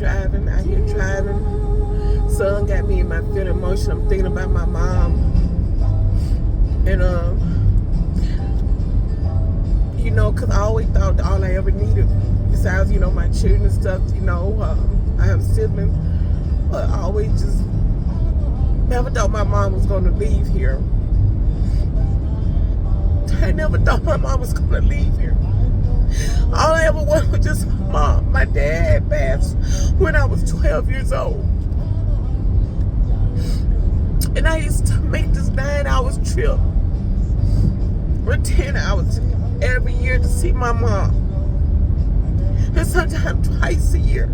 driving, out here driving. Son got me in my feeling emotional. I'm thinking about my mom. And, you know, because I always thought that all I ever needed, besides, you know, my children and stuff, you know, I have siblings, but I always just never thought my mom was going to leave here. I never thought my mom was going to leave here. All I ever wanted was just my mom. My dad passed when I was 12 years old. And I used to make this 9-hour trip or 10 hours every year to see my mom. And sometimes twice a year.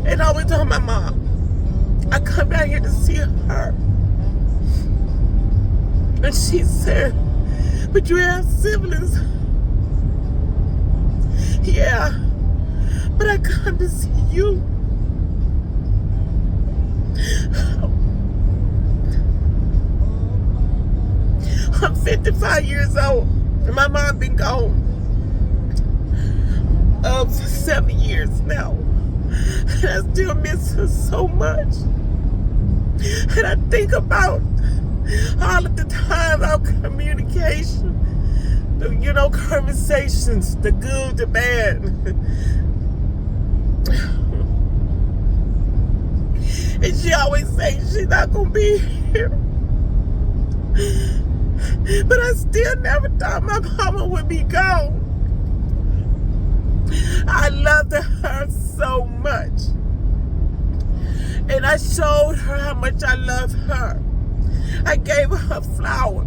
And I always told my mom, I come down here to see her. And she said, but you have siblings. Yeah, but I come to see you. I'm 55 years old. And my mom been gone for 7 years now. And I still miss her so much. And I think about all of the time our communication, you know, conversations, the good, the bad. And she always say she's not gonna be here. But I still never thought my mama would be gone. I loved her so much. And I showed her how much I love her. I gave her a flower.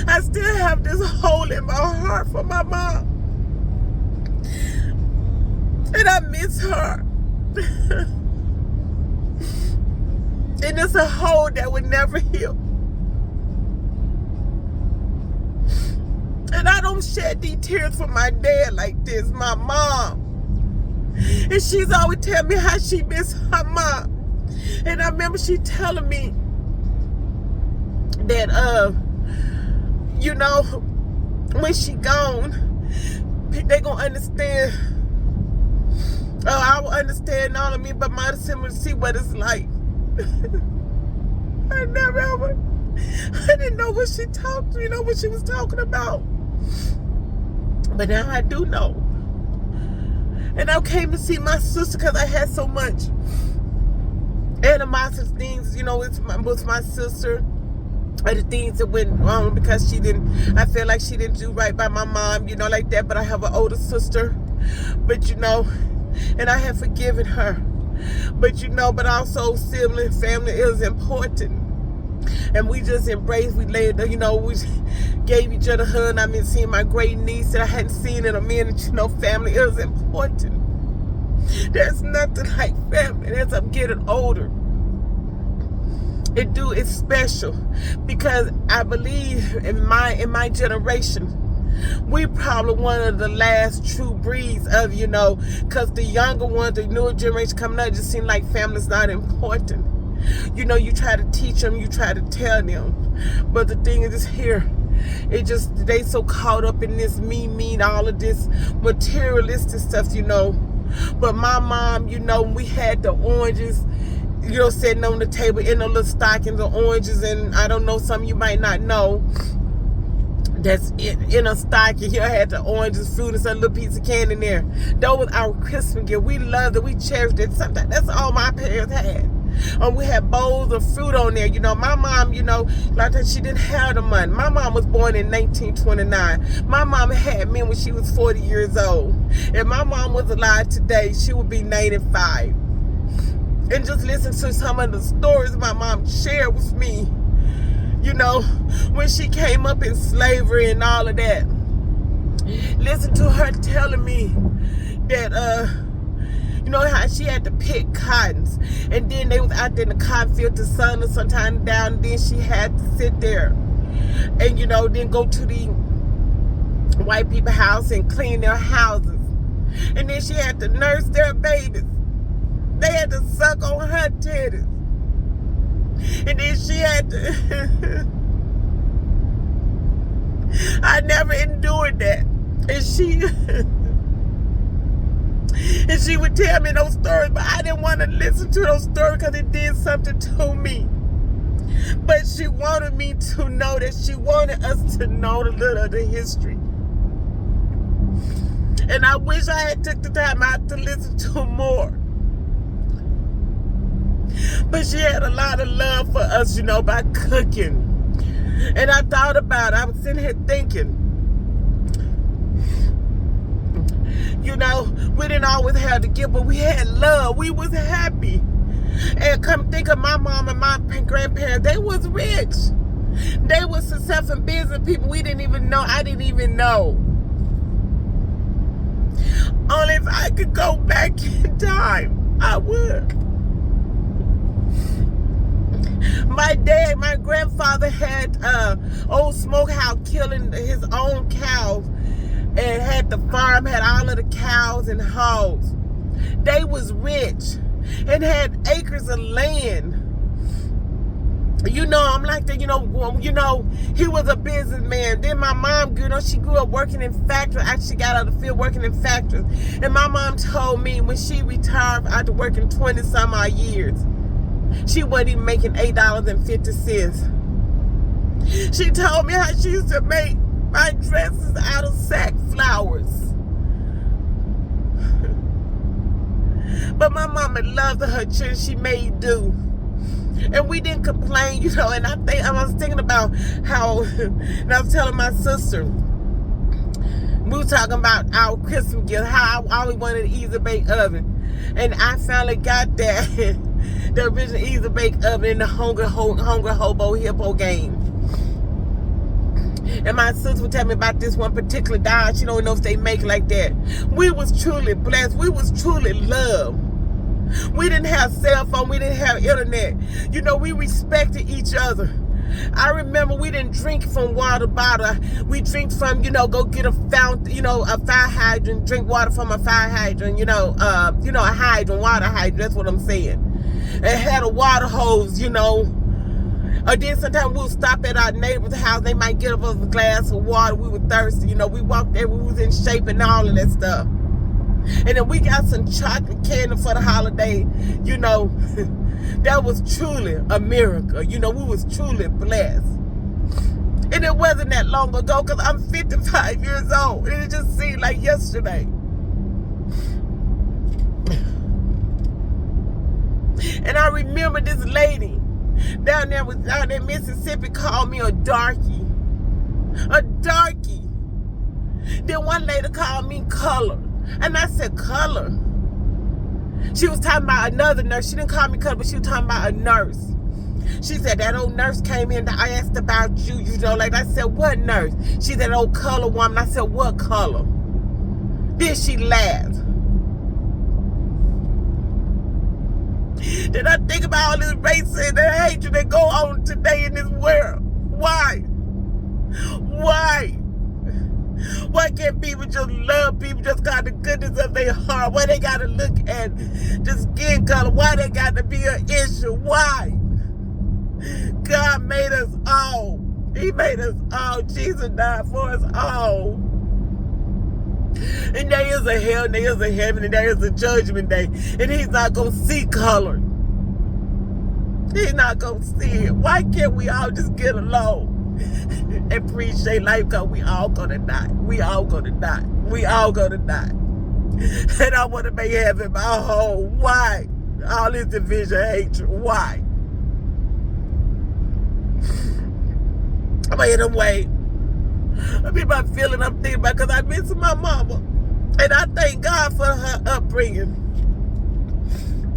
I still have this hole in my heart for my mom. And I miss her. And it's a hole that would never heal. And I don't shed these tears for my dad like this, my mom. And she's always telling me how she miss her mom. And I remember she telling me that, you know, when she gone, they gonna understand. I will understand all of me, but my siblings see what it's like. I never ever, I didn't know what she talked, you know, what she was talking about. But now I do know. And I came to see my sister because I had so much animosity things, you know, with my sister. And the things that went wrong because I feel like she didn't do right by my mom, you know, like that. But I have an older sister. But, you know, and I have forgiven her. But, you know, but also sibling family is important. And we just embraced, we laid, you know, we gave each other a hug. I mean, seeing my great niece that I hadn't seen in a minute, you know, family is important. There's nothing like family as I'm getting older. It's special because I believe in my generation, we probably one of the last true breeds of, you know, because the younger ones, the newer generation coming up, just seem like family's not important. You know, you try to teach them, you try to tell them, but the thing is here, they so caught up in this me, all of this materialistic stuff, you know. But my mom, you know, we had the oranges, you know, sitting on the table in the little stockings of oranges, and I don't know, some of you might not know, that's in a stocking. You had the oranges, fruit, and some little piece of candy in there. That was our Christmas gift. We loved it. We cherished it. Sometimes that's all my parents had. We had bowls of fruit on there. You know, my mom, you know, like that, she didn't have the money. My mom was born in 1929. My mom had me when she was 40 years old. If my mom was alive today, she would be 95. And just listen to some of the stories my mom shared with me, you know, when she came up in slavery and all of that. Listen to her telling me that, you know, how she had to pick cottons. And then they was out there in the cotton field, the sun was sometimes down, and then she had to sit there and, you know, then go to the white people's house and clean their houses. And then she had to nurse their babies. They had to suck on her titties. And then she had to... I never endured that. And she... And she would tell me those stories, but I didn't want to listen to those stories because it did something to me. But she wanted me to know that she wanted us to know a little of the history. And I wish I had took the time out to listen to more. But she had a lot of love for us, you know, by cooking. And I thought about it. I was sitting here thinking, you know, we didn't always have to give, but we had love. We was happy. And come think of my mom and my grandparents, they was rich. They was successful business people we didn't even know. I didn't even know. Only if I could go back in time, I would. My grandfather had old smokehouse killing his own cows and had the farm, had all of the cows and hogs. They was rich and had acres of land. You know, I'm like that, you know, he was a businessman. Then my mom, you know, she grew up working in factories. Actually got out of the field working in factories. And my mom told me when she retired after working 20 some odd years, she wasn't even making $8.50. She told me how she used to make my dresses out of sack flowers. But my mama loved her children. She made do. And we didn't complain, you know. And I was thinking about how, and I was telling my sister, we were talking about our Christmas gift, how I always wanted an Easy Bake Oven. And I finally got that, the original Easy Bake Oven in the Hungry Hobo Hippo game. And my sister would tell me about this one particular doll. She don't know if they make like that. We was truly blessed. We was truly loved. We didn't have cell phone. We didn't have internet. You know, we respected each other. I remember we didn't drink from water bottle. We drink from, you know, go get a fountain, you know, a fire hydrant, drink water from a fire hydrant, you know, a hydrant, water hydrant. That's what I'm saying. And had a water hose, you know. Or then sometimes we'll stop at our neighbor's house. They might get us a glass of water. We were thirsty, you know. We walked there. We was in shape and all of that stuff. And then we got some chocolate candy for the holiday, you know. That was truly a miracle. You know, we was truly blessed. And it wasn't that long ago because I'm 55 years old. And it just seemed like yesterday. And I remember this lady down there in Mississippi called me a darky. A darky. Then one lady called me color. And I said, color? She was talking about another nurse. She didn't call me color, but she was talking about a nurse. She said, that old nurse came in. I asked about you, you know, like I said, what nurse? She said, old color woman. I said, what color? Then she laughed. Then I think about all this racism and hatred that go on today in this world. Why? Why? Why can't people just love people just got the goodness of their heart? Why they got to look at the skin color? Why they got to be an issue? Why? God made us all. He made us all. Jesus died for us all. And there is a hell, and there is a heaven, and there is a judgment day. And he's not going to see color. He's not going to see it. Why can't we all just get along? Appreciate life, because we all gonna die. We all gonna die. We all gonna die. And I want to make heaven my home. Why? All this division, hatred. Why? But anyway, I mean, my feeling I'm thinking about, because I miss my mama. And I thank God for her upbringing.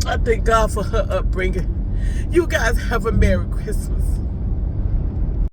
I thank God for her upbringing. You guys have a Merry Christmas.